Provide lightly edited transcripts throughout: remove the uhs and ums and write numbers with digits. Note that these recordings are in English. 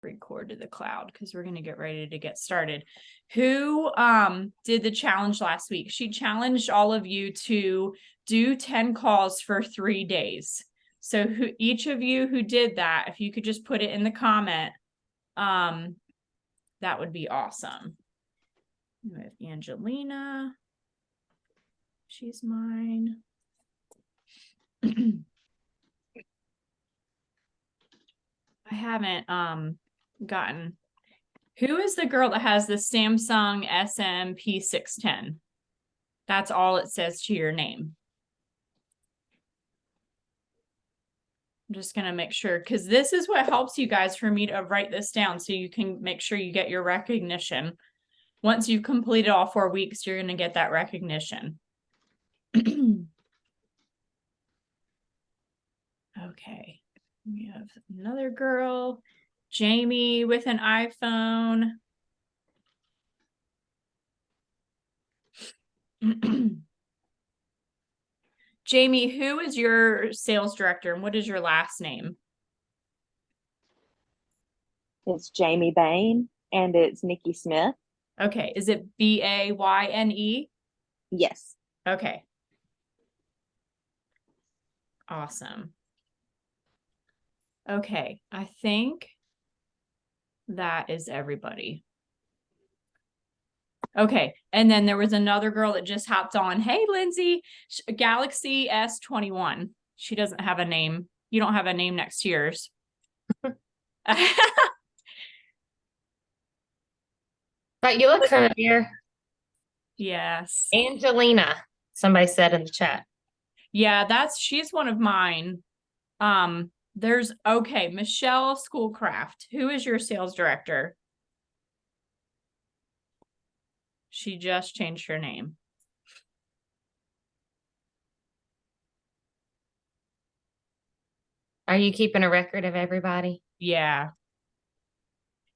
record to the cloud because we're going to get ready to get started. Who did the challenge last week? She challenged all of you to do 10 calls for 3 days. So each of you who did that, if you could just put it in the comment, that would be awesome. We have Angelina. She's mine. I haven't gotten. Who is the girl that has the Samsung SMP610? That's all it says to your name. I'm just going to make sure, because this is what helps you guys for me to write this down so you can make sure you get your recognition. Once you've completed all 4 weeks, you're going to get that recognition. Okay. We have another girl, Jamie with an iPhone. Jamie, who is your sales director and what is your last name? It's Jamie Bain and it's Nikki Smith. Okay. Is it Bayne? Yes. Okay. Awesome. Okay. I think that is everybody. Okay. And then there was another girl that just hopped on. Hey, Lindsay, Galaxy S21. She doesn't have a name. You don't have a name next to yours. But you look familiar. Yes. Angelina, somebody said in the chat. Yeah, she's one of mine. There's Michelle Schoolcraft. Who is your sales director? She just changed her name. Are you keeping a record of everybody? Yeah.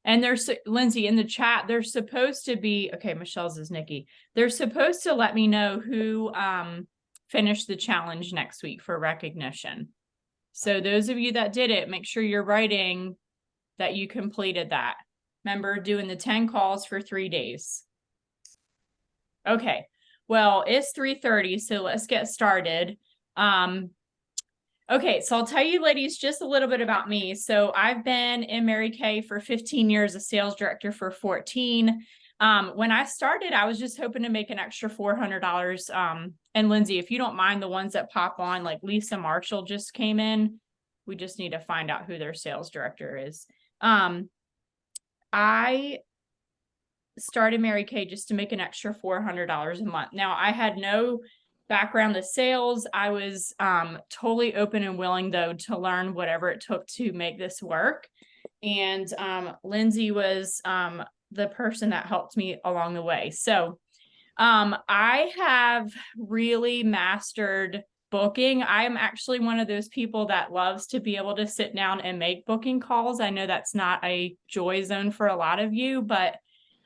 And there's Lindsay in the chat. They're supposed to be, okay, Michelle's is Nikki. They're supposed to let me know who finished the challenge next week for recognition. So those of you that did it, make sure you're writing that you completed that. Remember doing the 10 calls for 3 days. Okay. Well, it's 3:30, so let's get started. Okay, so I'll tell you ladies just a little bit about me. So I've been in Mary Kay for 15 years, a sales director for 14. When I started, I was just hoping to make an extra $400. And Lindsay, if you don't mind the ones that pop on, like Lisa Marshall just came in. We just need to find out who their sales director is. I started Mary Kay just to make an extra $400 a month. Now, I had no background of sales. I was totally open and willing, though, to learn whatever it took to make this work. And Lindsay was the person that helped me along the way. So I have really mastered booking. I am actually one of those people that loves to be able to sit down and make booking calls. I know that's not a joy zone for a lot of you, but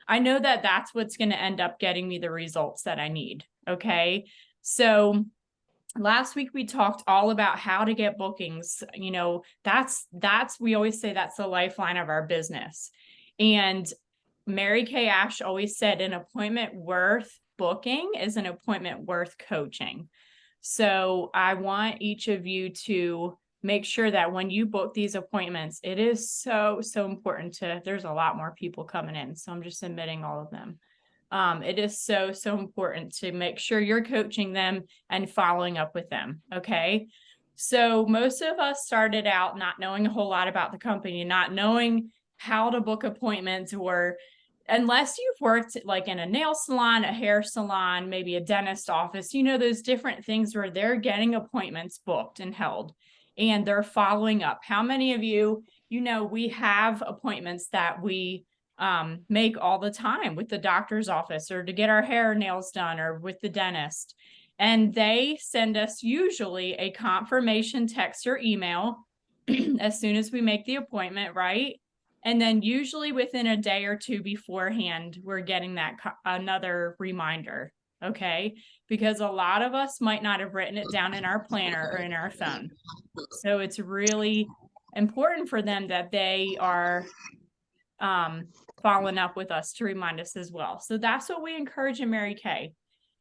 I know that that's what's going to end up getting me the results that I need. Okay. So last week we talked all about how to get bookings. You know, we always say that's the lifeline of our business. And Mary Kay Ash always said an appointment worth booking is an appointment worth coaching. So I want each of you to make sure that when you book these appointments, it is so important there's a lot more people coming in. So I'm just submitting all of them. It is so important to make sure you're coaching them and following up with them. Okay. So most of us started out not knowing a whole lot about the company, not knowing how to book appointments, or unless you've worked like in a nail salon, a hair salon, maybe a dentist office, you know, those different things where they're getting appointments booked and held and they're following up. How many of you, you know, we have appointments that we make all the time with the doctor's office or to get our hair or nails done or with the dentist. And they send us usually a confirmation text or email as soon as we make the appointment, right? And then usually within a day or two beforehand, we're getting that another reminder. Okay. Because a lot of us might not have written it down in our planner or in our phone. So it's really important for them that they are following up with us to remind us as well. So that's what we encourage in Mary Kay,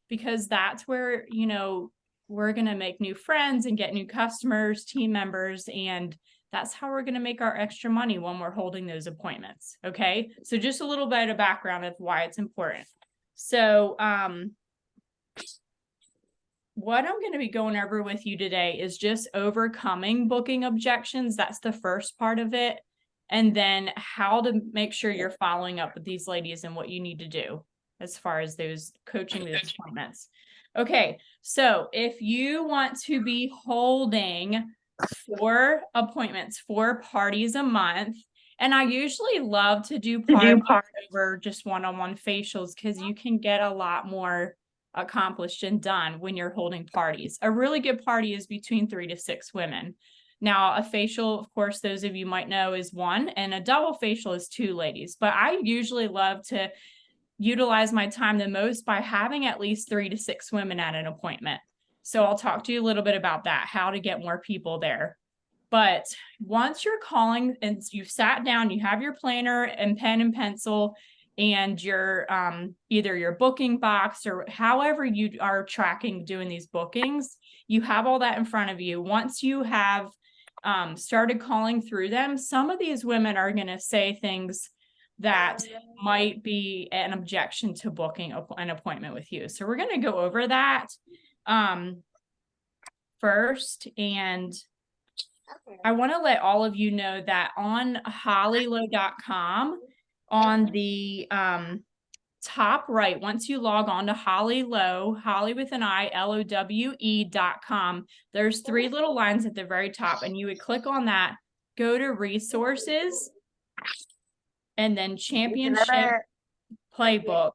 because that's where, you know, we're going to make new friends and get new customers, team members, and that's how we're going to make our extra money when we're holding those appointments. Okay. So just a little bit of background of why it's important. So, what I'm going to be going over with you today is just overcoming booking objections. That's the first part of it. And then how to make sure you're following up with these ladies and what you need to do as far as those coaching those appointments. Okay, so if you want to be holding 4 appointments, 4 parties a month, and I usually love to do parties over just one-on-one facials because you can get a lot more accomplished and done when you're holding parties. A really good party is between 3 to 6 women. Now, a facial, of course, those of you might know, is 1, and a double facial is 2 ladies. But I usually love to utilize my time the most by having at least 3 to 6 women at an appointment. So I'll talk to you a little bit about that, how to get more people there. But once you're calling and you've sat down, you have your planner and pen and pencil, and your either your booking box or however you are tracking doing these bookings, you have all that in front of you. Once you have started calling through them, some of these women are going to say things that might be an objection to booking an appointment with you. So we're going to go over that first. And I want to let all of you know that on hollylow.com, on the top right, once you log on to Holly Low, Holly with an I, LOWE.com, there's 3 little lines at the very top, and you would click on that, go to resources, and then championship playbook,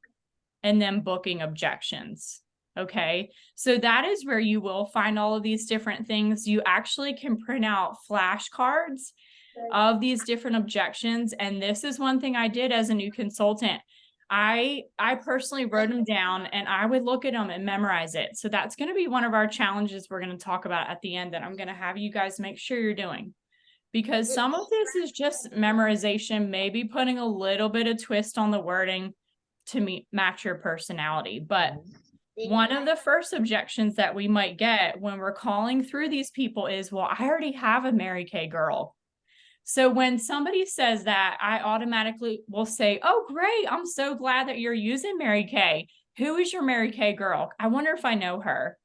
and then booking objections. Okay, so that is where you will find all of these different things. You actually can print out flashcards of these different objections. And this is one thing I did as a new consultant. I personally wrote them down, and I would look at them and memorize it. So that's going to be one of our challenges we're going to talk about at the end that I'm going to have you guys make sure you're doing. Because some of this is just memorization, maybe putting a little bit of twist on the wording to match your personality. But one of the first objections that we might get when we're calling through these people is, well, I already have a Mary Kay girl. So when somebody says that, I automatically will say, oh, great. I'm so glad that you're using Mary Kay. Who is your Mary Kay girl? I wonder if I know her.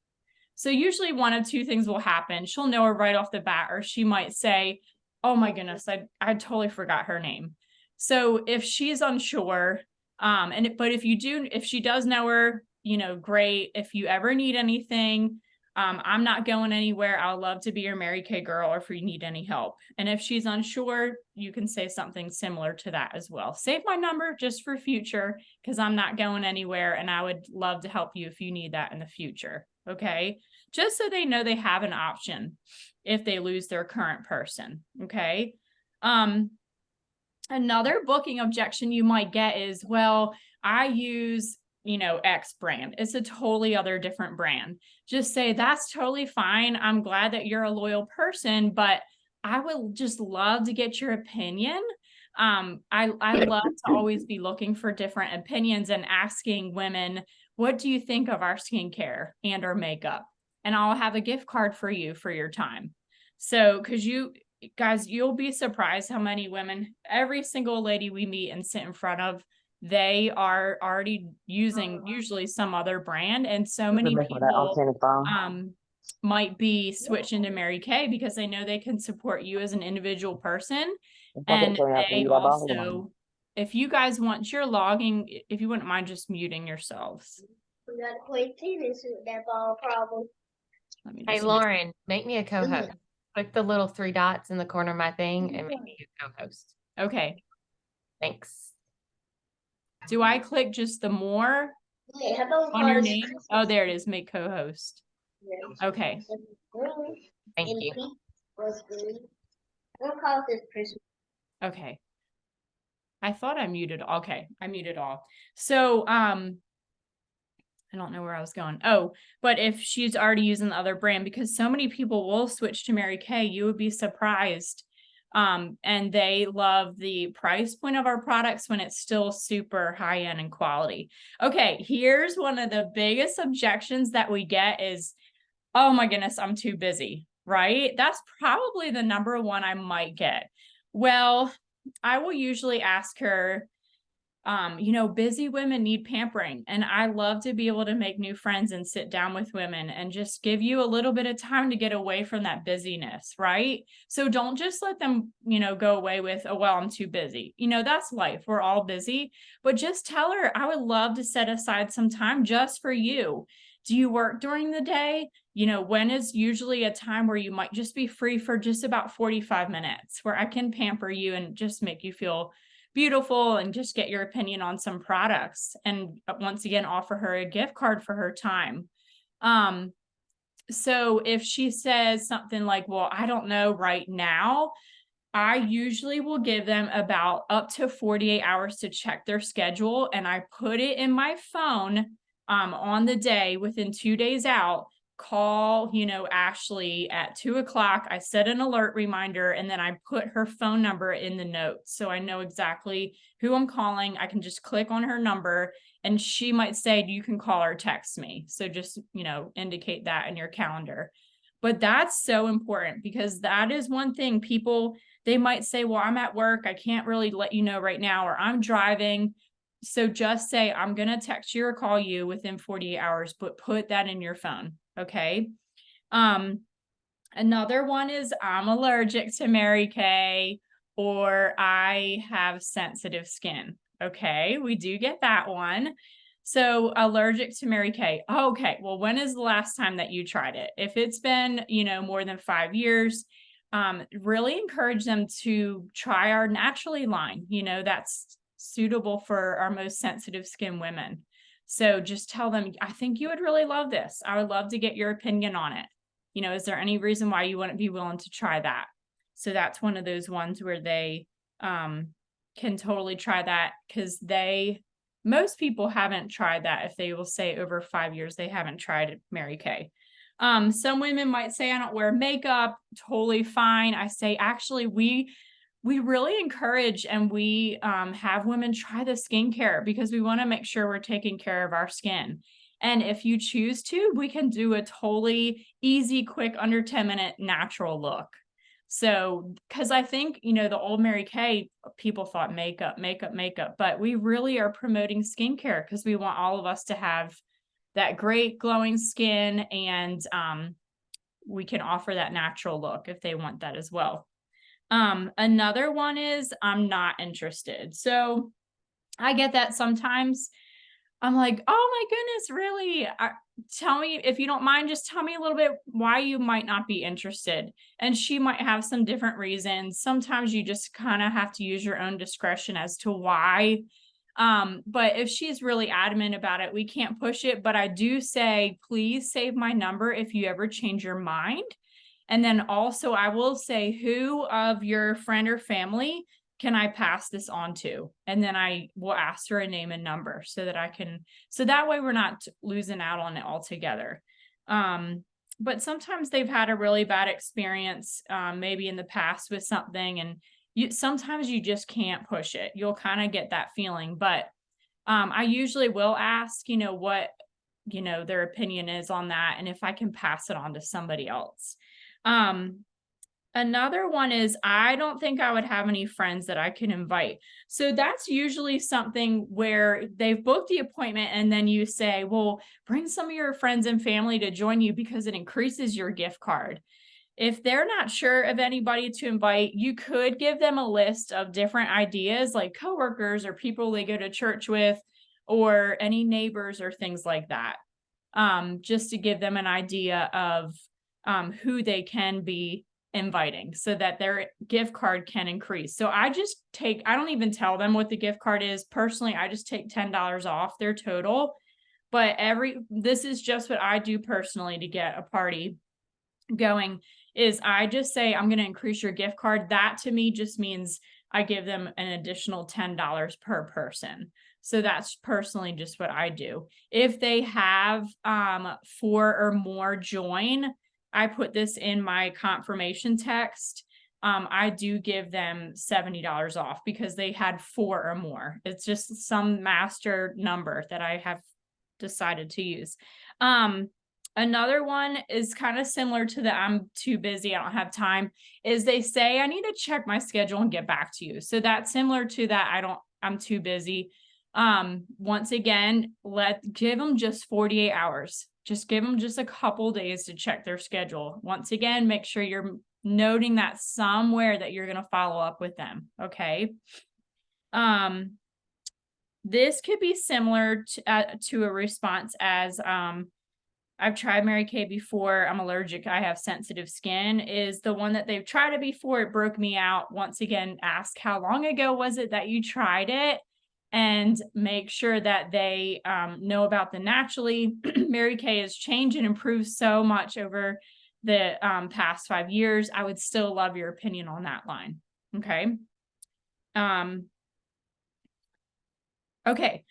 So usually one of 2 things will happen. She'll know her right off the bat, or she might say, oh my goodness, I totally forgot her name. So if she's unsure, but if she does know her, you know, great. If you ever need anything, I'm not going anywhere. I'll love to be your Mary Kay girl, or if you need any help. And if she's unsure, you can say something similar to that as well. Save my number just for future, because I'm not going anywhere, and I would love to help you if you need that in the future. Okay, just so they know they have an option if they lose their current person. Okay. Another booking objection you might get is, well, I use, you know, X brand. It's a totally other different brand. Just say, that's totally fine. I'm glad that you're a loyal person, but I would just love to get your opinion. I love to always be looking for different opinions and asking women, what do you think of our skincare and our makeup? And I'll have a gift card for you for your time. So, because you guys, you'll be surprised how many women, every single lady we meet and sit in front of, they are already using usually some other brand. And so many people might be switching to Mary Kay because they know they can support you as an individual person. And they also, if you guys want your logging, if you wouldn't mind just muting yourselves. Hey, Lauren, make me a co-host. Click the little 3 dots in the corner of my thing and make me a co-host. Okay. Thanks. Do I click just the more on your name? Oh, there it is. Make co-host. Okay. Thank you. Okay. I thought I muted. Okay. I muted all. So, I don't know where I was going. Oh, but if she's already using the other brand, because so many people will switch to Mary Kay, you would be surprised And they love the price point of our products when it's still super high end and quality. Okay, here's one of the biggest objections that we get is, oh my goodness, I'm too busy, right? That's probably the number one I might get. Well, I will usually ask her, busy women need pampering. And I love to be able to make new friends and sit down with women and just give you a little bit of time to get away from that busyness, right? So don't just let them, go away with, oh, well, I'm too busy. That's life. We're all busy, but just tell her, I would love to set aside some time just for you. Do you work during the day? When is usually a time where you might just be free for just about 45 minutes where I can pamper you and just make you feel beautiful and just get your opinion on some products, and once again offer her a gift card for her time. So if she says something like, well, I don't know right now, I usually will give them about up to 48 hours to check their schedule, and I put it in my phone on the day within 2 days out. Call, Ashley at 2:00. I set an alert reminder, and then I put her phone number in the notes. So I know exactly who I'm calling. I can just click on her number, and she might say, you can call or text me. So just, indicate that in your calendar. But that's so important, because that is one thing people, they might say, well, I'm at work, I can't really let you know right now, or I'm driving. So just say, I'm going to text you or call you within 48 hours, but put that in your phone. Okay. Another one is, I'm allergic to Mary Kay, or I have sensitive skin. Okay. We do get that one. So allergic to Mary Kay. Okay. Well, when is the last time that you tried it? If it's been, more than 5 years, really encourage them to try our Naturally line. That's suitable for our most sensitive skin women. So just tell them, I think you would really love this. I would love to get your opinion on it. Is there any reason why you wouldn't be willing to try that? So that's one of those ones where they can totally try that, because most people haven't tried that. If they will say over 5 years, they haven't tried Mary Kay. Some women might say, I don't wear makeup. Totally fine. I say, actually, we really encourage, and we have women try the skincare, because we want to make sure we're taking care of our skin. And if you choose to, we can do a totally easy, quick, under 10-minute natural look. So, because I think, the old Mary Kay, people thought makeup, but we really are promoting skincare, because we want all of us to have that great glowing skin, and we can offer that natural look if they want that as well. Another one is, I'm not interested. So I get that sometimes. I'm like, oh my goodness, really? Tell me, if you don't mind, just tell me a little bit why you might not be interested. And she might have some different reasons. Sometimes you just kind of have to use your own discretion as to why. But if she's really adamant about it, we can't push it. But I do say, please save my number if you ever change your mind. And then also I will say, who of your friend or family can I pass this on to? And then I will ask her a name and number, so that way we're not losing out on it altogether. But sometimes they've had a really bad experience, maybe in the past with something, and sometimes you just can't push it. You'll kind of get that feeling, but I usually will ask, what, their opinion is on that, and if I can pass it on to somebody else. Another one is, I don't think I would have any friends that I can invite. So that's usually something where they've booked the appointment, and then you say, well, bring some of your friends and family to join you, because it increases your gift card. If they're not sure of anybody to invite, you could give them a list of different ideas, like coworkers or people they go to church with, or any neighbors or things like that. Just to give them an idea of who they can be inviting, so that their gift card can increase. So I don't even tell them what the gift card is. Personally, I just take $10 off their total. But this is just what I do personally to get a party going, is I just say, I'm going to increase your gift card. That to me just means I give them an additional $10 per person. So that's personally just what I do. If they have 4 or more join, I put this in my confirmation text. I do give them $70 off because they had 4 or more. It's just some master number that I have decided to use. Another one is kind of similar to the I'm too busy, I don't have time, is they say I need to check my schedule and get back to you. So that's similar to that I'm too busy. Once again, give them just 48 hours. Just give them just a couple days to check their schedule. Once again, make sure you're noting that somewhere that you're going to follow up with them. Okay. This could be similar to a response as, I've tried Mary Kay before. I'm allergic. I have sensitive skin is the one that they've tried it before. It broke me out. Once again, ask how long ago was it that you tried it, and make sure that they know about the naturally. Mary Kay has changed and improved so much over the past 5 years. I would still love your opinion on that line. Okay. Okay.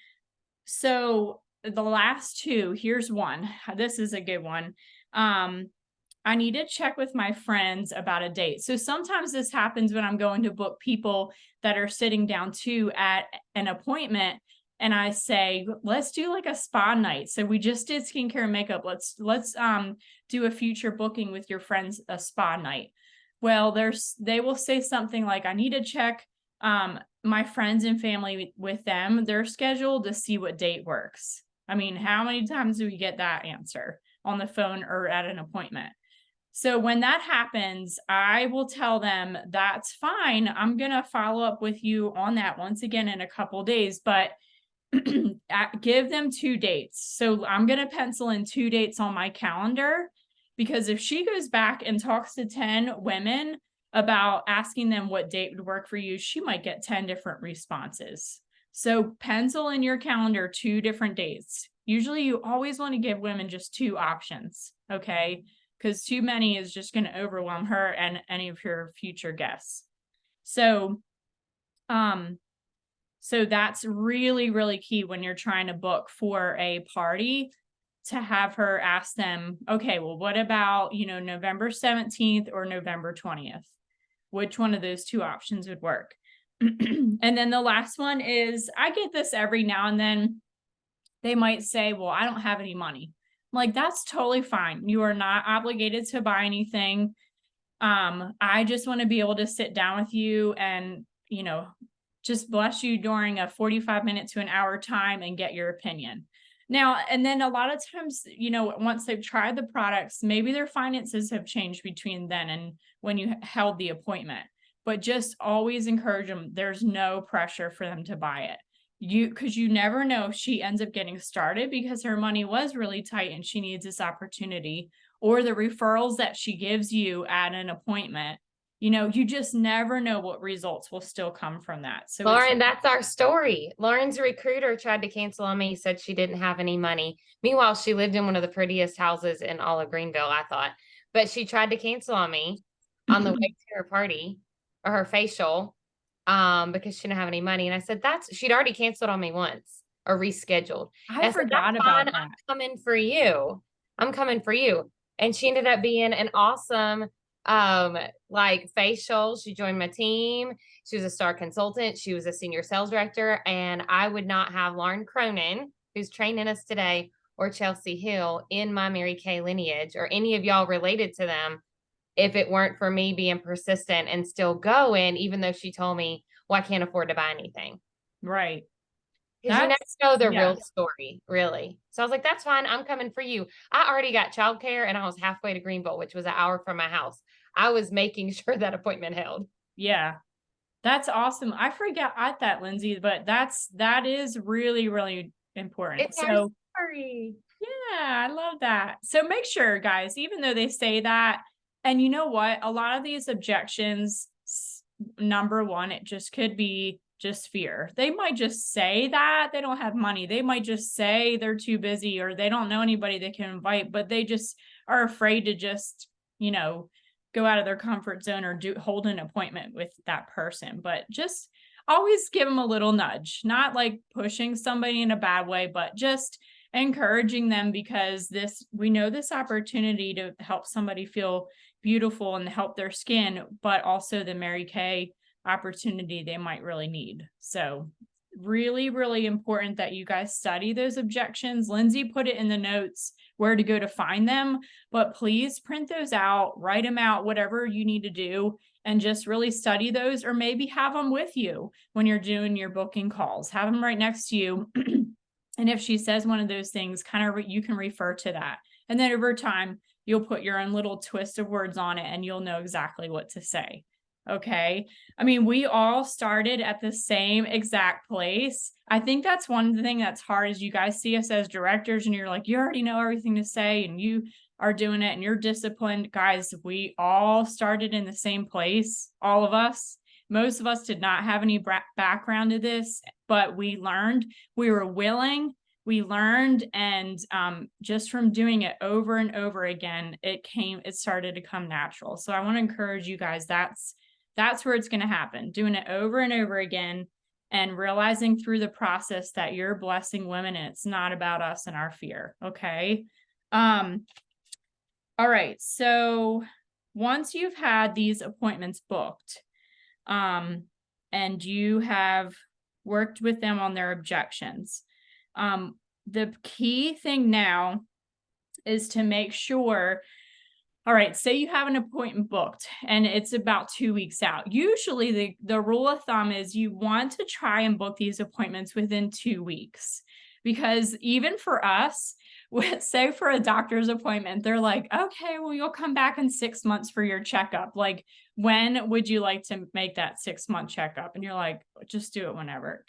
So the last two, here's one. This is a good one. I need to check with my friends about a date. So sometimes this happens when I'm going to book people that are sitting down too at an appointment, and I say, let's do like a spa night. So we just did skincare and makeup. Let's do a future booking with your friends, a spa night. Well, they will say something like, I need to check my friends and family with them, their schedule, to see what date works. I mean, how many times do we get that answer on the phone or at an appointment? So when that happens, I will tell them that's fine. I'm going to follow up with you on that once again in a couple days, but give them 2 dates. So I'm going to pencil in 2 dates on my calendar, because if she goes back and talks to 10 women about asking them what date would work for you, she might get 10 different responses. So pencil in your calendar 2 different dates. Usually you always want to give women just 2 options, okay? Because too many is just going to overwhelm her and any of your future guests. So that's really, really key when you're trying to book for a party, to have her ask them, okay, well, what about, November 17th or November 20th? Which one of those 2 options would work? And then the last one is, I get this every now and then. They might say, well, I don't have any money. I'm like, that's totally fine. You are not obligated to buy anything. I just want to be able to sit down with you and, just bless you during a 45-minute to an hour time and get your opinion. Now, and then a lot of times, once they've tried the products, maybe their finances have changed between then and when you held the appointment. But just always encourage them. There's no pressure for them to buy it. Because you never know if she ends up getting started because her money was really tight and she needs this opportunity, or the referrals that she gives you at an appointment. You just never know what results will still come from that. So Lauren, that's our story. Lauren's recruiter tried to cancel on me, said she didn't have any money. Meanwhile, she lived in one of the prettiest houses in all of Greenville, I thought. But she tried to cancel on me on the way to her party or her facial because she didn't have any money. And I said, she'd already canceled on me once or rescheduled. I forgot about that. I'm coming for you. And she ended up being an awesome facial. She joined my team. She was a star consultant. She was a senior sales director. And I would not have Lauren Cronin, who's training us today, or Chelsea Hill in my Mary Kay lineage, or any of y'all related to them, if it weren't for me being persistent and still going, even though she told me, well, I can't afford to buy anything. Right. Because you never know the real story, really. So I was like, that's fine. I'm coming for you. I already got childcare and I was halfway to Greenville, which was an hour from my house. I was making sure that appointment held. Yeah. That's awesome. I forgot that, Lindsay, but that is really, really important. It's our story. Yeah, I love that. So make sure, guys, even though they say that, and you know what, a lot of these objections, number one, it just could be just fear. They might just say that they don't have money. They might just say they're too busy, or they don't know anybody they can invite, but they just are afraid to just, go out of their comfort zone or hold an appointment with that person. But just always give them a little nudge, not like pushing somebody in a bad way, but just encouraging them, because we know this opportunity to help somebody feel beautiful and help their skin, but also the Mary Kay opportunity they might really need. So really, really important that you guys study those objections. Lindsay put it in the notes where to go to find them, but please print those out, write them out, whatever you need to do, and just really study those, or maybe have them with you when you're doing your booking calls. Have them right next to you. And if she says one of those things, kind of you can refer to that. And then over time, you'll put your own little twist of words on it and you'll know exactly what to say. Okay. I mean, we all started at the same exact place. I think that's one thing that's hard is you guys see us as directors and you're like, you already know everything to say and you are doing it and you're disciplined. Guys, we all started in the same place, all of us. Most of us did not have any background to this, but we learned, we were willing, we learned, and just from doing it over and over again, it started to come natural. So I want to encourage you guys, that's where it's going to happen, doing it over and over again and realizing through the process that you're blessing women and it's not about us and our fear. Okay. All right. So once you've had these appointments booked, and you have worked with them on their objections, the key thing now is to make sure, all right, say you have an appointment booked and it's about 2 weeks out. Usually the rule of thumb is you want to try and book these appointments within 2 weeks, because even for us, say for a doctor's appointment, they're like, okay, well, you'll come back in 6 months for your checkup. Like, when would you like to make that 6-month checkup? And you're like, just do it whenever.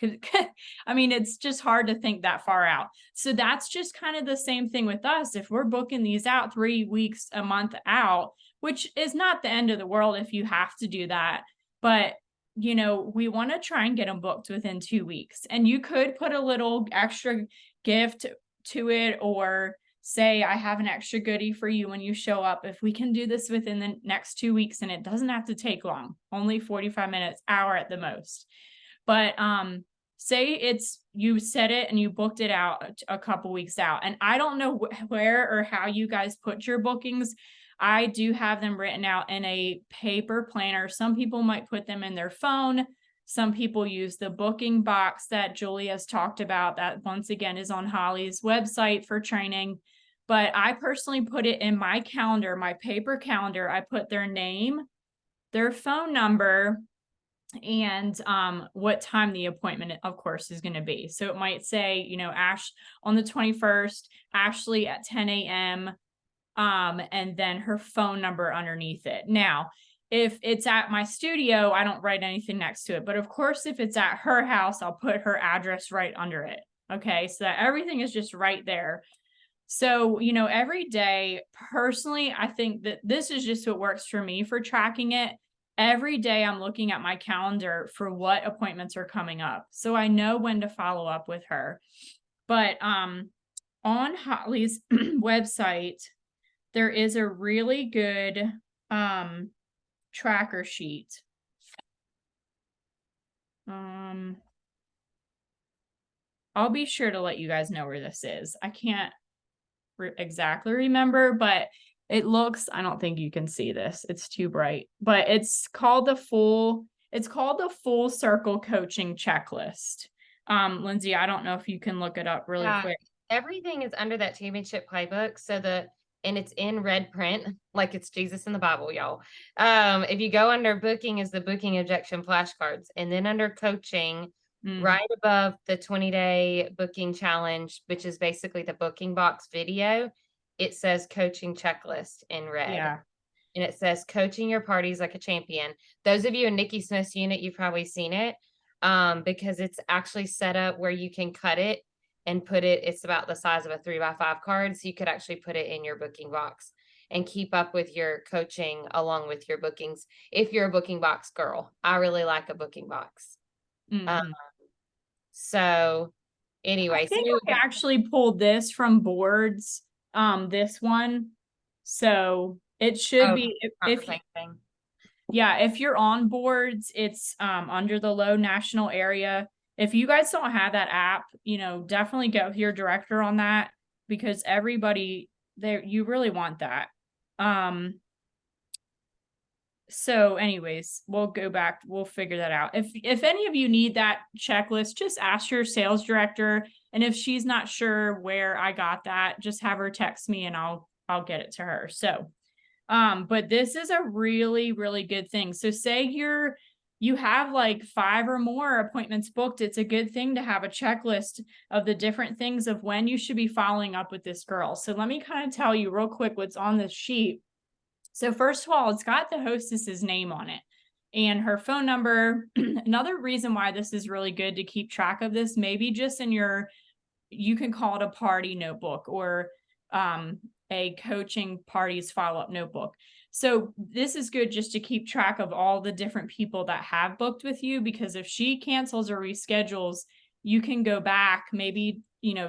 I mean, it's just hard to think that far out. So that's just kind of the same thing with us. If we're booking these out 3 weeks, a month out, which is not the end of the world if you have to do that. But we want to try and get them booked within 2 weeks. And you could put a little extra gift to it, or say, I have an extra goodie for you when you show up. If we can do this within the next 2 weeks, and it doesn't have to take long, only 45 minutes, hour at the most. But say you set it and you booked it out a couple weeks out. And I don't know where or how you guys put your bookings. I do have them written out in a paper planner. Some people might put them in their phone. Some people use the booking box that Julie has talked about, that once again is on Holly's website for training. But I personally put it in my calendar, my paper calendar. I put their name, their phone number, and what time the appointment, of course, is going to be. So it might say, Ash on the 21st, Ashley at 10 a.m., and then her phone number underneath it. Now, if it's at my studio, I don't write anything next to it. But of course, if it's at her house, I'll put her address right under it. Okay, so that everything is just right there. So, every day, personally, I think that this is just what works for me for tracking it. Every day I'm looking at my calendar for what appointments are coming up, so I know when to follow up with her. But on Holly's website, there is a really good tracker sheet. I'll be sure to let you guys know where this is. I can't exactly remember, but it looks, I don't think you can see this, it's too bright, but it's called the full circle coaching checklist. Lindsay, I don't know if you can look it up really quick. Everything is under that championship playbook. And it's in red print, like it's Jesus in the Bible, y'all. If you go under booking is the booking objection flashcards, and then under coaching, right above the 20-day booking challenge, which is basically the booking box video, it says coaching checklist in red. Yeah. And it says coaching your parties like a champion. Those of you in Nikki Smith's unit, you've probably seen it, because it's actually set up where you can cut it and put it, it's about the size of a 3x5 card. So you could actually put it in your booking box and keep up with your coaching along with your bookings. If you're a booking box girl, I really like a booking box. So anyway, I think I actually pulled this from boards, this one. So it should be, if you're on boards, it's under the low national area. If you guys don't have that app, definitely go with your director on that, because everybody there, you really want that. So anyways, we'll go back, we'll figure that out. If any of you need that checklist, just ask your sales director. And if she's not sure where I got that, just have her text me and I'll get it to her. So but this is a really, really good thing. So say you have like 5 or more appointments booked. It's a good thing to have a checklist of the different things of when you should be following up with this girl. So let me kind of tell you real quick what's on this sheet. So first of all, it's got the hostess's name on it and her phone number. Another reason why this is really good to keep track of this, maybe just in you can call it a party notebook or a coaching parties follow-up notebook. So this is good just to keep track of all the different people that have booked with you, because if she cancels or reschedules, you can go back, maybe,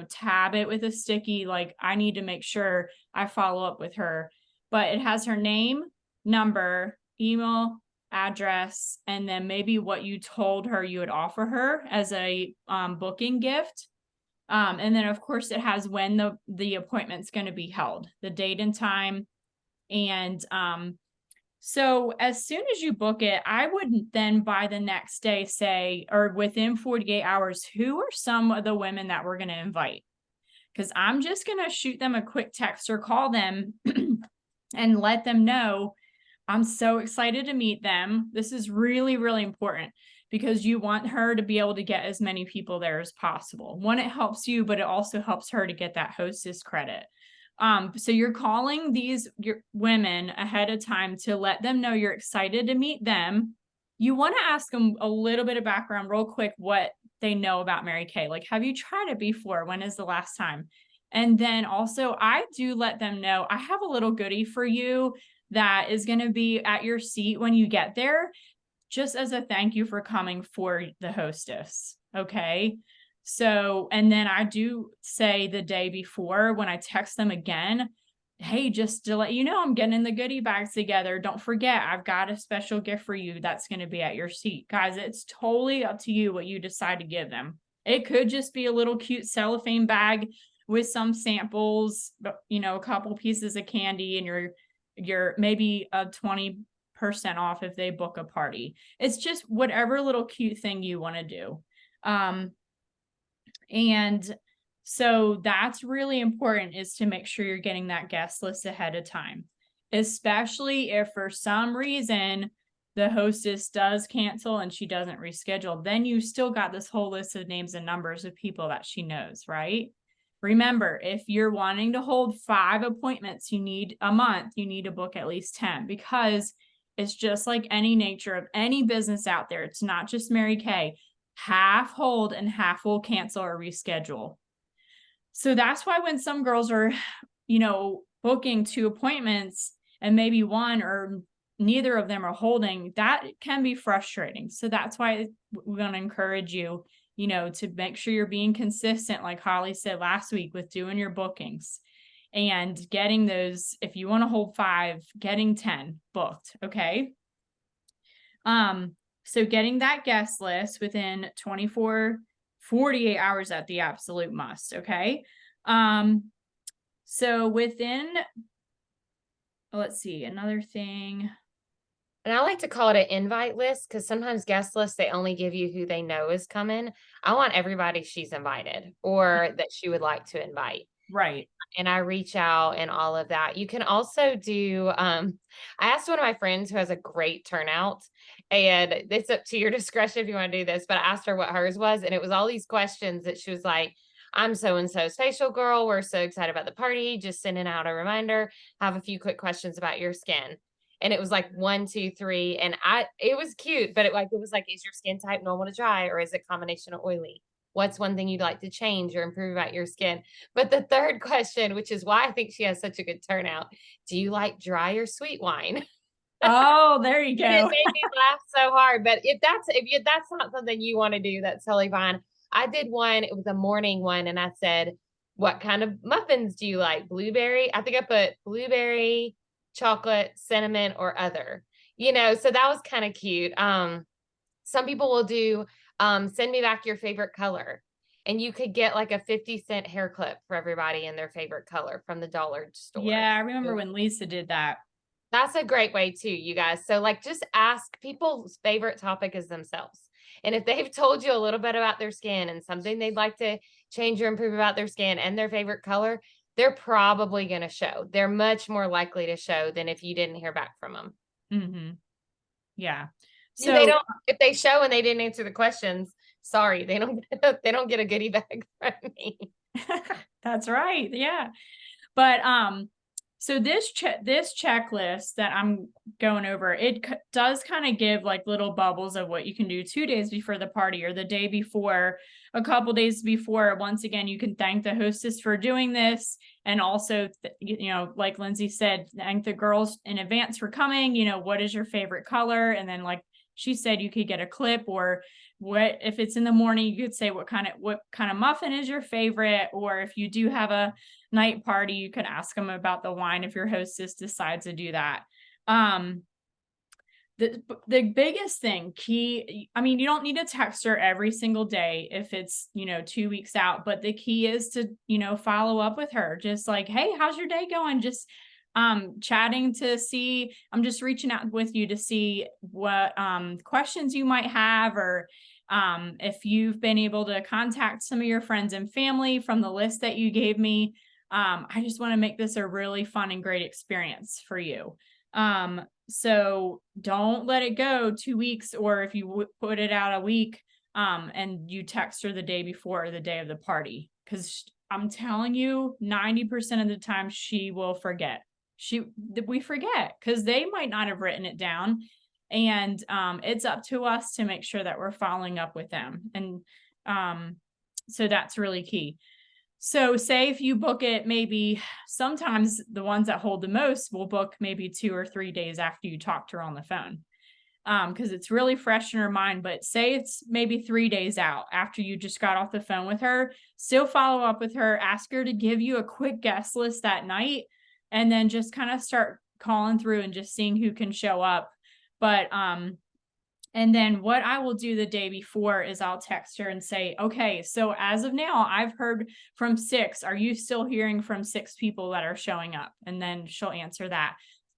tab it with a sticky, like I need to make sure I follow up with her. But it has her name, number, email, address, and then maybe what you told her you would offer her as a booking gift. And then of course it has when the appointment's going to be held, the date and time. And so as soon as you book it, I would then by the next day say, or within 48 hours, who are some of the women that we're going to invite? Because I'm just going to shoot them a quick text or call them and let them know I'm so excited to meet them. This is really, really important because you want her to be able to get as many people there as possible. One, it helps you, but it also helps her to get that hostess credit. So you're calling your women ahead of time to let them know you're excited to meet them. You want to ask them a little bit of background real quick, what they know about Mary Kay. Like, have you tried it before? When is the last time? And then also I do let them know I have a little goodie for you that is going to be at your seat when you get there, just as a thank you for coming for the hostess. Okay. So, and then I do say the day before when I text them again, hey, just to let you know, I'm getting the goodie bags together. Don't forget, I've got a special gift for you that's going to be at your seat. Guys, it's totally up to you what you decide to give them. It could just be a little cute cellophane bag with some samples, a couple pieces of candy, and you're maybe a 20% off if they book a party. It's just whatever little cute thing you want to do. And so that's really important, is to make sure you're getting that guest list ahead of time, especially if for some reason the hostess does cancel and she doesn't reschedule, then you still got this whole list of names and numbers of people that she knows, right? Remember, if you're wanting to hold 5 appointments a month, you need to book at least 10, because it's just like any nature of any business out there. It's not just Mary Kay. Half hold and half will cancel or reschedule. So that's why when some girls are, booking 2 appointments and maybe one or neither of them are holding, that can be frustrating. So that's why we're going to encourage you, to make sure you're being consistent, like Holly said last week, with doing your bookings and getting those. If you want to hold 5, getting 10 booked. Okay. So getting that guest list within 48 hours at the absolute must. Okay. So let's see, another thing. And I like to call it an invite list, because sometimes guest lists, they only give you who they know is coming. I want everybody she's invited or that she would like to invite. Right. And I reach out and all of that. You can also do, I asked one of my friends who has a great turnout, and it's up to your discretion if you want to do this, but I asked her what hers was. And it was all these questions that she was like, I'm so-and-so's facial girl. We're so excited about the party. Just sending out a reminder. Have a few quick questions about your skin. And it was like 1, 2, 3. And it was cute, but it was like, is your skin type normal to dry, or is it combination of oily? What's one thing you'd like to change or improve about your skin? But the third question, which is why I think she has such a good turnout, do you like dry or sweet wine? Oh, there you go. It made me laugh so hard. But if that's not something you want to do, that's totally fine. I did one, it was a morning one, and I said, what kind of muffins do you like? Blueberry? I think I put blueberry, chocolate, cinnamon, or other. So that was kind of cute. Some people will do send me back your favorite color, and you could get like a 50-cent hair clip for everybody in their favorite color from the dollar store. Yeah, I remember when Lisa did that. That's a great way too, you guys. So like just ask people's favorite topic is themselves. And if they've told you a little bit about their skin and something they'd like to change or improve about their skin and their favorite color, they're probably going to show. They're much more likely to show than if you didn't hear back from them. Mm-hmm. Yeah. And they So don't, if they show and they didn't answer the questions, sorry, they don't get a goodie bag from me. that's right. Yeah. But so this checklist that I'm going over, it does kind of give like little bubbles of what you can do 2 days before the party or the day before, a couple days before. Once again, you can thank the hostess for doing this, and also like Lindsay said, thank the girls in advance for coming. What is your favorite color? And then like she said, you could get a clip, or what if it's in the morning, you could say what kind of muffin is your favorite, or if you do have a night party, you could ask them about the wine if your hostess decides to do that. The biggest thing, key, I mean, you don't need to text her every single day if it's 2 weeks out, but the key is to follow up with her, just like, hey, how's your day going? Just chatting to see, I'm just reaching out with you to see what questions you might have, or if you've been able to contact some of your friends and family from the list that you gave me. I just want to make this a really fun and great experience for you. So don't let it go 2 weeks, or if you put it out a week, and you text her the day before or the day of the party, because I'm telling you, 90% of the time she will forget. We forget because they might not have written it down, and it's up to us to make sure that we're following up with them. And so that's really key. So say if you book it, maybe sometimes the ones that hold the most will book maybe 2 or 3 days after you talk to her on the phone. Because it's really fresh in her mind. But say it's maybe 3 days out after you just got off the phone with her, still follow up with her, ask her to give you a quick guest list that night, and then just kind of start calling through and just seeing who can show up. But and then what I will do the day before is I'll text her and say, okay, so as of now, I've heard from 6. Are you still hearing from 6 people that are showing up? And then she'll answer that.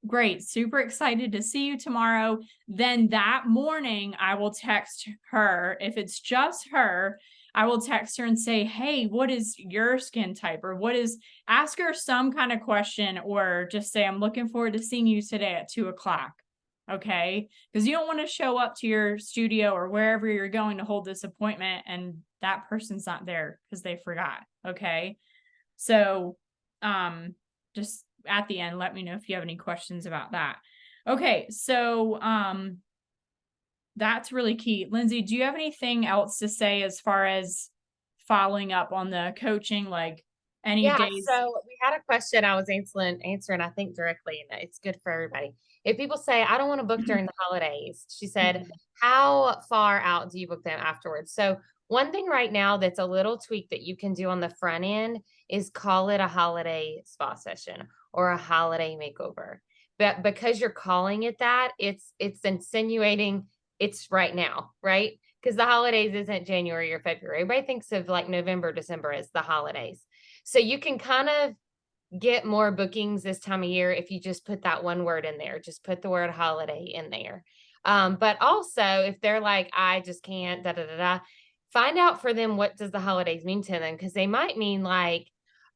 Great. Super excited to see you tomorrow. Then that morning, I will text her. If it's just her, I will text her and say, hey, what is your skin type? Or ask her some kind of question, or just say, I'm looking forward to seeing you today at 2:00. Okay. Because you don't want to show up to your studio or wherever you're going to hold this appointment and that person's not there because they forgot. Okay. So, just at the end, let me know if you have any questions about that. Okay. So, that's really key. Lindsay, do you have anything else to say as far as following up on the coaching, like any days? So we had a question I was answering, I think directly, and it's good for everybody. If people say, I don't want to book during the holidays, she said, how far out do you book them afterwards? So one thing right now that's a little tweak that you can do on the front end is call it a holiday spa session or a holiday makeover. But because you're calling it that, it's insinuating it's right now, right? Because the holidays isn't January or February. Everybody thinks of like November, December as the holidays. So you can kind of get more bookings this time of year if you just put that one word in there. Just put the word holiday in there. But also if they're like, I just can't, find out for them, what does the holidays mean to them? Because they might mean like,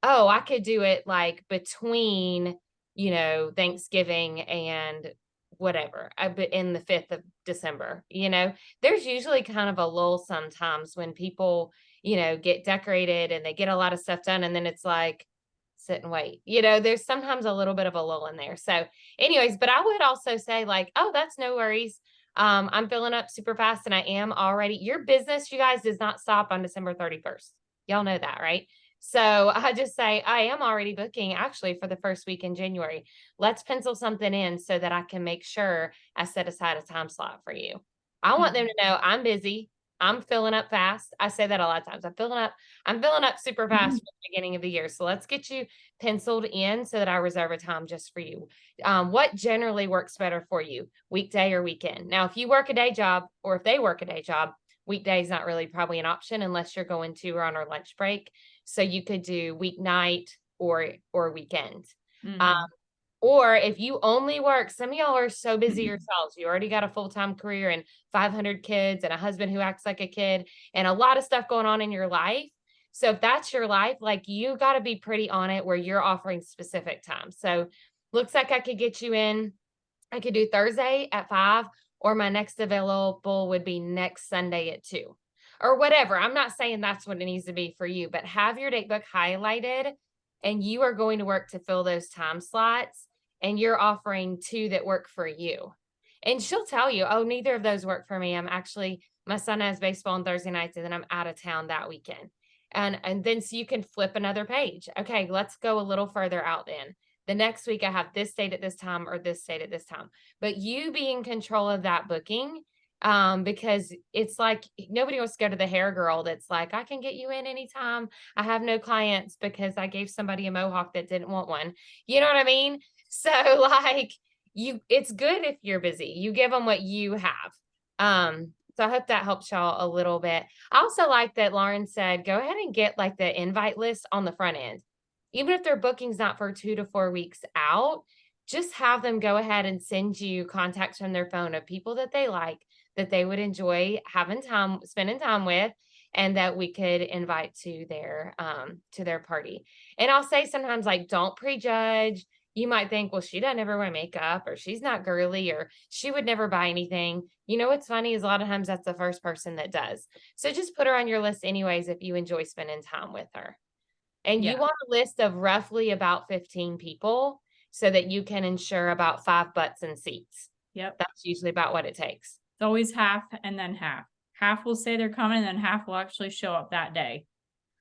oh, I could do it like between, Thanksgiving and whatever, but in the 5th of December, there's usually kind of a lull sometimes when people, get decorated and they get a lot of stuff done. And then it's like, sit and wait, there's sometimes a little bit of a lull in there. So anyways, but I would also say like, oh, that's no worries. I'm filling up super fast and I am already, your business, you guys, does not stop on December 31st. Y'all know that, right? So I just say, I am already booking actually for the first week in January. Let's pencil something in so that I can make sure I set aside a time slot for you. I want them to know I'm busy. I'm filling up fast. I say that a lot of times. I'm filling up super fast for the beginning of the year. So let's get you penciled in so that I reserve a time just for you. What generally works better for you, weekday or weekend? Now, if you work a day job or if they work a day job, weekday is not really probably an option unless you're going to or on our lunch break. So you could do weeknight or weekend. Or if you only work, some of y'all are so busy yourselves. You already got a full-time career and 500 kids and a husband who acts like a kid and a lot of stuff going on in your life. So if that's your life, like you got to be pretty on it where you're offering specific times. So looks like I could get you in. I could do Thursday at 5, or my next available would be next Sunday at 2 or whatever. I'm not saying that's what it needs to be for you, but have your date book highlighted and you are going to work to fill those time slots and you're offering 2 that work for you. And she'll tell you, oh, neither of those work for me. My son has baseball on Thursday nights and then I'm out of town that weekend. And then so you can flip another page. Okay, let's go a little further out then. The next week I have this date at this time or this date at this time. But you be in control of that booking, because it's like nobody wants to go to the hair girl that's like, I can get you in anytime. I have no clients because I gave somebody a mohawk that didn't want one. You know what I mean? So like it's good if you're busy. You give them what you have. So I hope that helps y'all a little bit. I also like that Lauren said, go ahead and get like the invite list on the front end. Even if their booking's not for 2 to 4 weeks out, just have them go ahead and send you contacts from their phone of people that they like, that they would enjoy spending time with, and that we could invite to their party. And I'll say sometimes, like, don't prejudge. You might think, well, she doesn't ever wear makeup, or she's not girly, or she would never buy anything. You know, what's funny is a lot of times that's the first person that does. So just put her on your list anyways, if you enjoy spending time with her. And you want a list of roughly about 15 people so that you can ensure about 5 butts and seats. Yep. That's usually about what it takes. It's always half and then half. Half will say they're coming and then half will actually show up that day.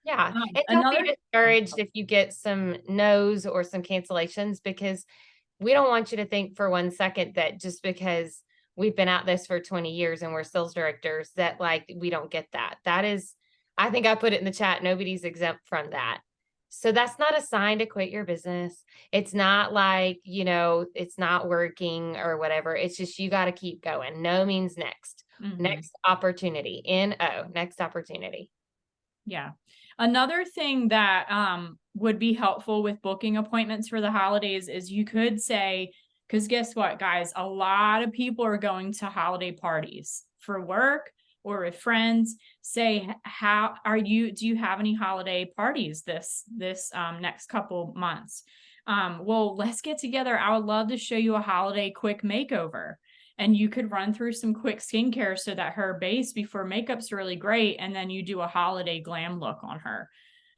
Yeah. And don't be discouraged if you get some no's or some cancellations, because we don't want you to think for 1 second that just because we've been at this for 20 years and we're sales directors that like we don't get that. That is, I think I put it in the chat, nobody's exempt from that. So that's not a sign to quit your business. It's not like, it's not working or whatever. It's just, you got to keep going. No means next. Next opportunity. N-O, next opportunity. Yeah. Another thing that would be helpful with booking appointments for the holidays is you could say, because guess what, guys, a lot of people are going to holiday parties for work or with friends. Say, do you have any holiday parties this next couple months? Well, let's get together. I would love to show you a holiday quick makeover. And you could run through some quick skincare so that her base before makeup's really great. And then you do a holiday glam look on her.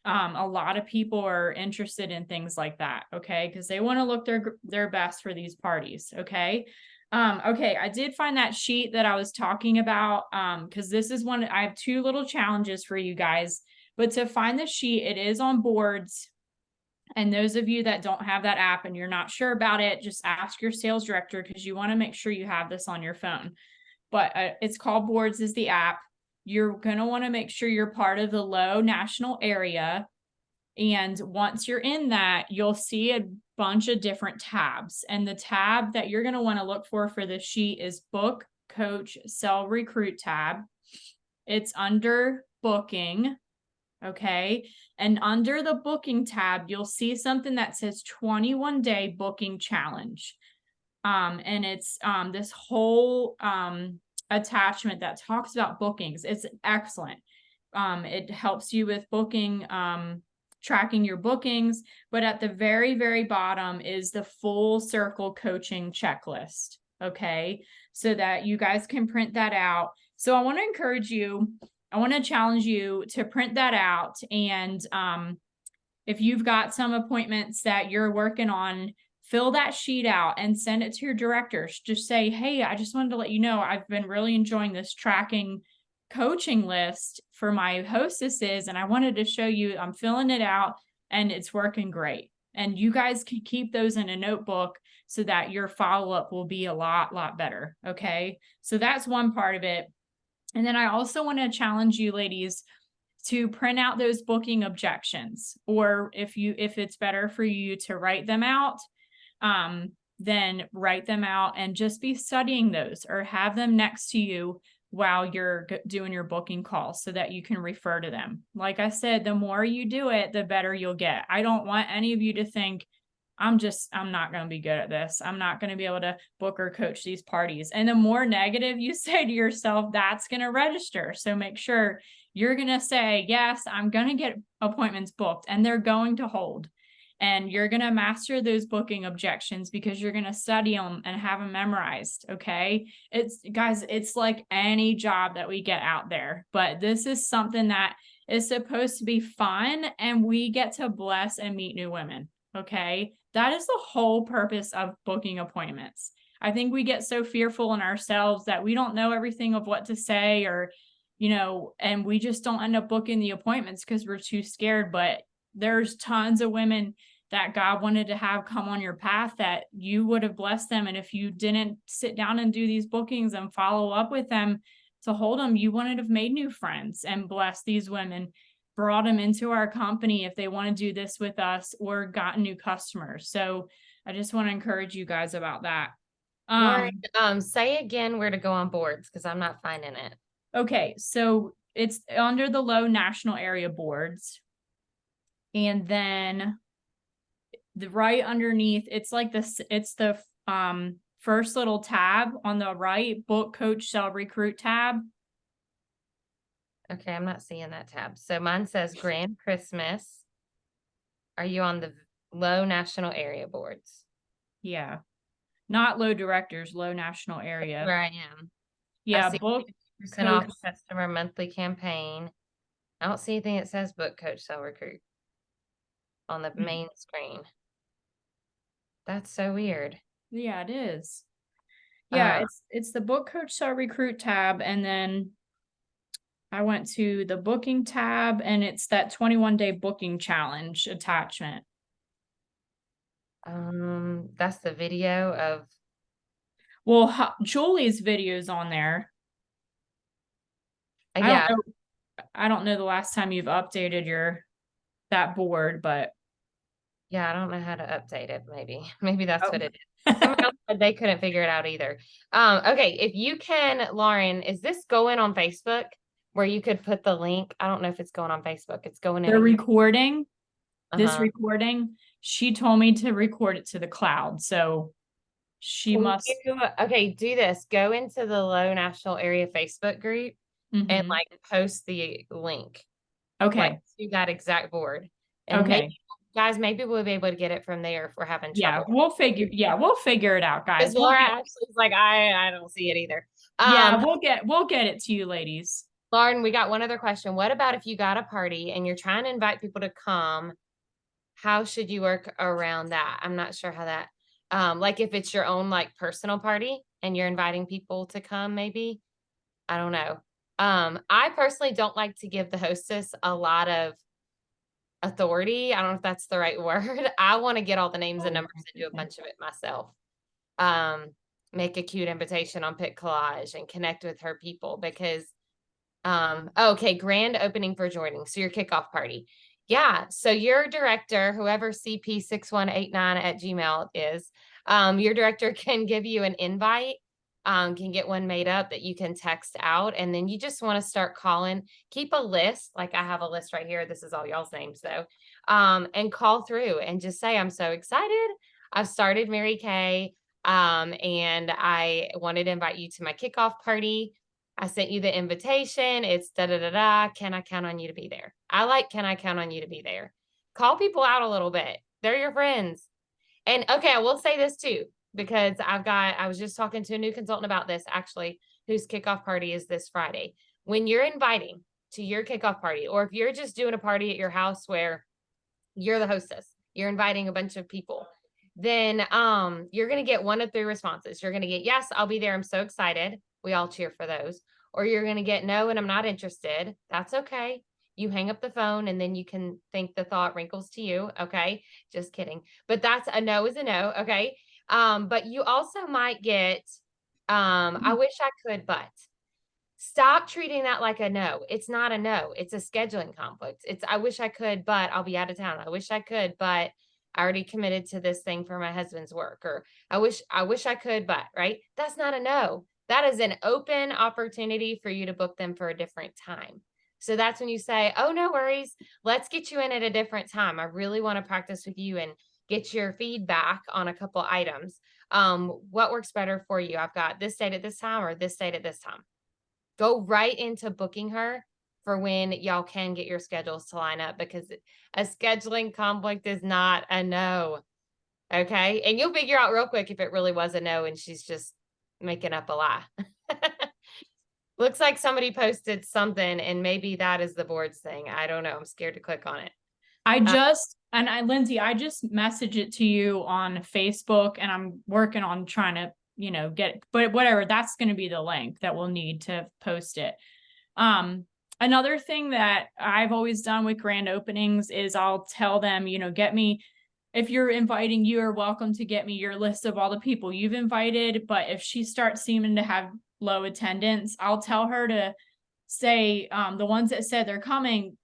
A lot of people are interested in things like that. Okay. Because they want to look their best for these parties. Okay. Okay. I did find that sheet that I was talking about. Because this is one, I have 2 little challenges for you guys, but to find the sheet, it is on Boards. And those of you that don't have that app and you're not sure about it, just ask your sales director, because you want to make sure you have this on your phone. But it's called Boards is the app. You're going to want to make sure you're part of the low national area. And once you're in that, you'll see a bunch of different tabs. And the tab that you're going to want to look for this sheet is Book, Coach, Sell, Recruit tab. It's under Booking. Okay. And under the booking tab, you'll see something that says 21-day booking challenge. And it's this whole attachment that talks about bookings. It's excellent. It helps you with booking, tracking your bookings. But at the very, very bottom is the full circle coaching checklist. Okay. So that you guys can print that out. So I want to challenge you to print that out. And if you've got some appointments that you're working on, fill that sheet out and send it to your directors. Just say, hey, I just wanted to let you know, I've been really enjoying this tracking coaching list for my hostesses. And I wanted to show you, I'm filling it out and it's working great. And you guys can keep those in a notebook so that your follow-up will be a lot better. Okay. So that's one part of it. And then I also want to challenge you ladies to print out those booking objections, or if it's better for you to write them out, then write them out and just be studying those, or have them next to you while you're doing your booking calls so that you can refer to them. Like I said, the more you do it, the better you'll get. I don't want any of you to think, I'm not going to be good at this. I'm not going to be able to book or coach these parties. And the more negative you say to yourself, that's going to register. So make sure you're going to say, yes, I'm going to get appointments booked and they're going to hold. And you're going to master those booking objections because you're going to study them and have them memorized. Okay. It's like any job that we get out there, but this is something that is supposed to be fun and we get to bless and meet new women. Okay. That is the whole purpose of booking appointments. I think we get so fearful in ourselves that we don't know everything of what to say or, and we just don't end up booking the appointments because we're too scared. But there's tons of women that God wanted to have come on your path that you would have blessed them. And if you didn't sit down and do these bookings and follow up with them to hold them, you wouldn't have made new friends and blessed these women, brought them into our company if they want to do this with us, or gotten new customers. So I just want to encourage you guys about that. Lauren, say again where to go on boards because I'm not finding it. Okay, so it's under the low national area boards. And then the right underneath, it's like this, it's the first little tab on the right, book, coach, sell, recruit tab. Okay, I'm not seeing that tab. So mine says Grand Christmas. Are you on the low national area boards? Yeah. Not low directors, low national area. Where I am. Yeah, I see book, 50% off coach. customer monthly campaign. I don't see anything that says book, coach, sell, recruit on the main screen. That's so weird. Yeah, it is. Yeah, it's the book, coach, sell, recruit tab, and then I went to the booking tab, and it's that 21-day booking challenge attachment. That's the video of. Well, Julie's video's on there. Yeah. I don't know the last time you've updated that board, but Yeah, I don't know how to update it. Maybe that's what it is. Someone else said they couldn't figure it out either. Okay, if you can, Lauren, is this going on Facebook where you could put the link? I don't know if it's going on Facebook. It's going in. The recording, this recording, she told me to record it to the cloud. So she must. Okay, do this. Go into the low national area Facebook group and like post the link. Okay. Like to that exact board. And maybe we'll be able to get it from there if we're having trouble. We'll figure it out, guys. Laura actually is like, I don't see it either. We'll get it to you, ladies. Lauren, we got one other question. What about if you got a party and you're trying to invite people to come? How should you work around that? I'm not sure how that, like if it's your own like personal party and you're inviting people to come, maybe, I don't know. I personally don't like to give the hostess a lot of authority. I don't know if that's the right word. I want to get all the names and numbers and do a bunch of it myself. Make a cute invitation on Pick Collage and connect with her people because, okay, grand opening for joining. So your kickoff party. Yeah. So your director, whoever CP6189@gmail is, your director can give you an invite, can get one made up that you can text out. And then you just want to start calling, keep a list. Like I have a list right here. This is all y'all's names though. And call through and just say, I'm so excited. I've started Mary Kay. And I wanted to invite you to my kickoff party. I sent you the invitation. It's da-da-da-da. Can I count on you to be there? Can I count on you to be there? Call people out a little bit. They're your friends. And okay, I will say this too, because I was just talking to a new consultant about this actually, whose kickoff party is this Friday. When you're inviting to your kickoff party, or if you're just doing a party at your house where you're the hostess, you're inviting a bunch of people, then you're going to get one of three responses. You're going to get, yes, I'll be there. I'm so excited. We all cheer for those. Or you're going to get no, and I'm not interested. That's okay. You hang up the phone and then you can think the thought wrinkles to you. Okay. Just kidding. But that's a no is a no. Okay. But you also might get, I wish I could, but stop treating that like a no. It's not a no. It's a scheduling conflict. It's, I wish I could, but I'll be out of town. I wish I could, but I already committed to this thing for my husband's work, or I wish I could, but right. That's not a no. That is an open opportunity for you to book them for a different time. So that's when you say, oh, no worries. Let's get you in at a different time. I really want to practice with you and get your feedback on a couple items. What works better for you? I've got this date at this time or this date at this time. Go right into booking her for when y'all can get your schedules to line up, because a scheduling conflict is not a no. Okay. And you'll figure out real quick if it really was a no and she's just making up a lie. Looks like somebody posted something and maybe that is the boards thing. I don't know. I'm scared to click on it. Lindsay, I just messaged it to you on Facebook, and I'm working on trying to, get, but whatever, that's going to be the link that we'll need to post it. Another thing that I've always done with grand openings is I'll tell them, get me, if you're inviting, you are welcome to get me your list of all the people you've invited. But if she starts seeming to have low attendance, I'll tell her to say, the ones that said they're coming,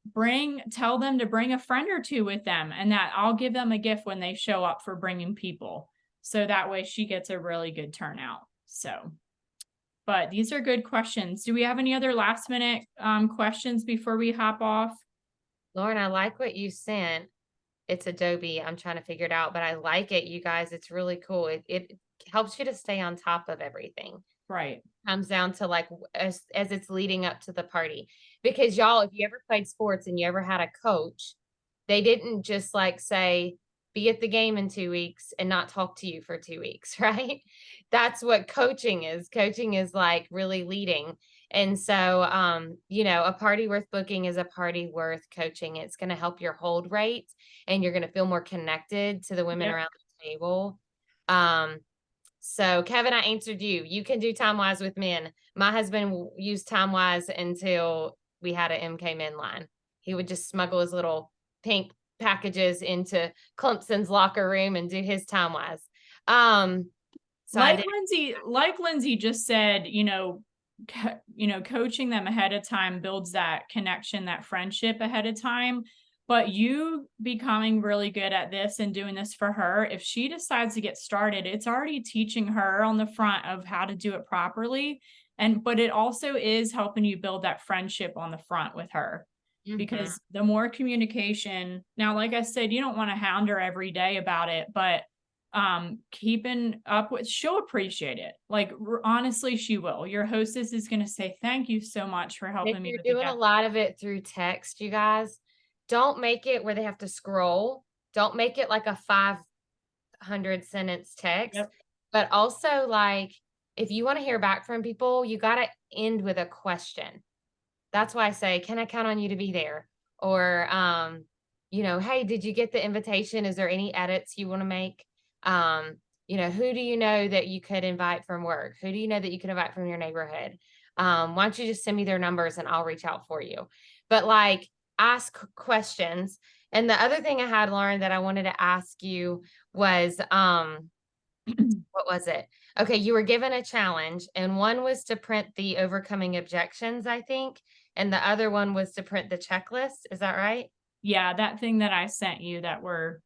tell them to bring a friend or two with them, and that I'll give them a gift when they show up for bringing people. So that way she gets a really good turnout. So, but these are good questions. Do we have any other last minute questions before we hop off? Lauren, I like what you sent. It's Adobe. I'm trying to figure it out, but I like it, you guys. It's really cool. It helps you to stay on top of everything. Right. Comes down to like as it's leading up to the party. Because y'all, if you ever played sports and you ever had a coach, they didn't just like say, be at the game in 2 weeks and not talk to you for 2 weeks, right? That's what coaching is. Coaching is like really leading. And so, a party worth booking is a party worth coaching. It's going to help your hold rate and you're going to feel more connected to the women around the table. So Kevin, I answered you. You can do TimeWise with men. My husband used TimeWise until we had an MK Men line. He would just smuggle his little pink packages into Clemson's locker room and do his TimeWise. So Lindsay just said, coaching them ahead of time builds that connection, that friendship ahead of time. But you becoming really good at this and doing this for her, if she decides to get started, it's already teaching her on the front of how to do it properly. But it also is helping you build that friendship on the front with her. Mm-hmm. Because the more communication, now, like I said, you don't want to hound her every day about it, but keeping up with, she'll appreciate it. Like, honestly, she will. Your hostess is going to say, thank you so much for helping me. You're doing a lot of it through text, you guys. Don't make it where they have to scroll. Don't make it like a 500 sentence text. Yep. But also, like, if you want to hear back from people, you got to end with a question. That's why I say, can I count on you to be there? Or, hey, did you get the invitation? Is there any edits you want to make? Who do you know that you could invite from work? Who do you know that you could invite from your neighborhood? Why don't you just send me their numbers and I'll reach out for you? But like, ask questions. And the other thing I had, Lauren, that I wanted to ask you was, what was it? Okay, you were given a challenge, and one was to print the overcoming objections, I think, and the other one was to print the checklist. Is that right? Yeah, that thing that I sent you, that were,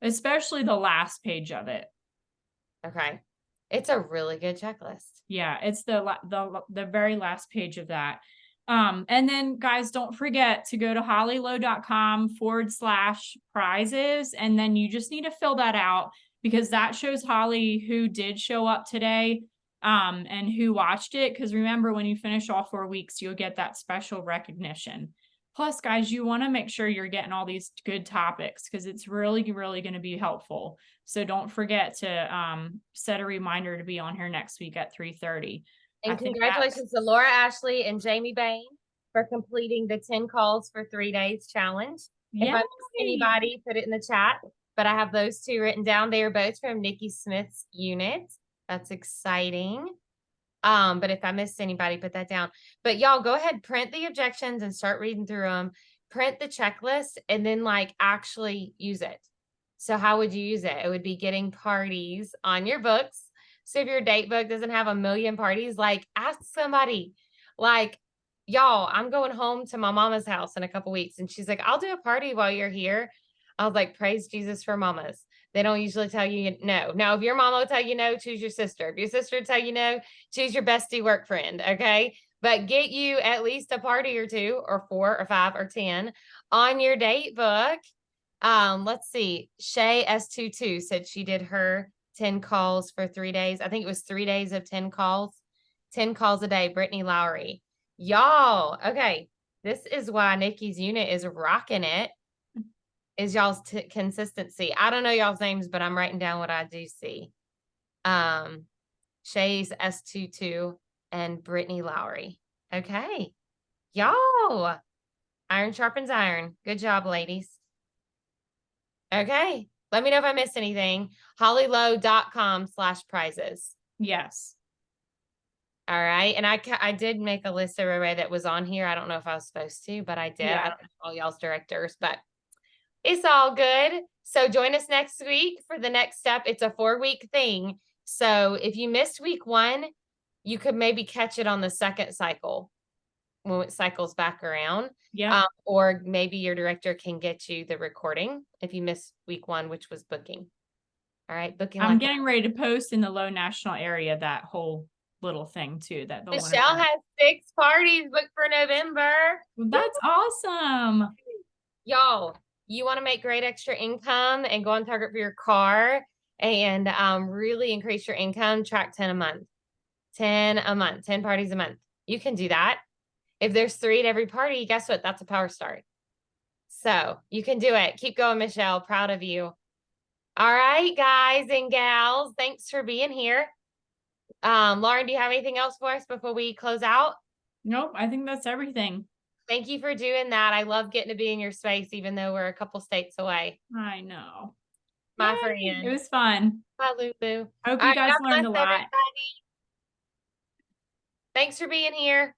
especially the last page of it. Okay, it's a really good checklist. Yeah, it's the very last page of that. And then guys, don't forget to go to hollylow.com/prizes. And then you just need to fill that out, because that shows Holly who did show up today, and who watched it. Because remember, when you finish all 4 weeks, you'll get that special recognition. Plus, guys, you want to make sure you're getting all these good topics, because it's really, really going to be helpful. So don't forget to set a reminder to be on here next week at 3:30. And congratulations to Laura Ashley and Jamie Bain for completing the 10 calls for 3 days challenge. Yay. If I missed anybody, put it in the chat. But I have those two written down. They are both from Nikki Smith's unit. That's exciting. But if I missed anybody, put that down. But y'all go ahead, print the objections and start reading through them. Print the checklist and then like actually use it. So how would you use it? It would be getting parties on your books. So if your date book doesn't have a million parties, like ask somebody, like, y'all, I'm going home to my mama's house in a couple weeks. And she's like, I'll do a party while you're here. I was like, praise Jesus for mamas. They don't usually tell you no. Now, if your mama will tell you no, choose your sister. If your sister will tell you no, choose your bestie work friend. Okay. But get you at least a party or 2 or 4 or 5 or 10 on your date book. Let's see. Shay S22 said she did her 10 calls for 3 days. I think it was 3 days of 10 calls. 10 calls a day. Brittany Lowry. Y'all, okay. This is why Nikki's unit is rocking it. Is y'all's consistency. I don't know y'all's names, but I'm writing down what I do see. Shay's S22 and Brittany Lowry. Okay. Y'all. Iron sharpens iron. Good job, ladies. Okay. Let me know if I missed anything. hollylow.com/prizes. Yes. All right. And I did make a list of everybody that was on here. I don't know if I was supposed to, but I did. Yeah. I don't know all y'all's directors, but it's all good. So join us next week for the next step. It's a 4-week thing. So if you missed week 1, you could maybe catch it on the second cycle when it cycles back around. Yeah. Or maybe your director can get you the recording if you missed week 1, which was booking. All right. Booking. I'm like getting ready to post in the Low National area that whole little thing too. That they'll wanna Michelle know. has 6 parties booked for November. That's awesome. Y'all, you want to make great extra income and go on target for your car and really increase your income, track 10 a month. 10 a month, 10 parties a month. You can do that. If there's 3 at every party, guess what? That's a power start. So you can do it. Keep going, Michelle. Proud of you. All right, guys and gals, thanks for being here. Lauren, do you have anything else for us before we close out? Nope, I think that's everything. Thank you for doing that. I love getting to be in your space, even though we're a couple states away. I know. My Yay, friend. it was fun. Bye, Lulu. Hope All you right, guys God learned bless a lot. everybody. Thanks for being here.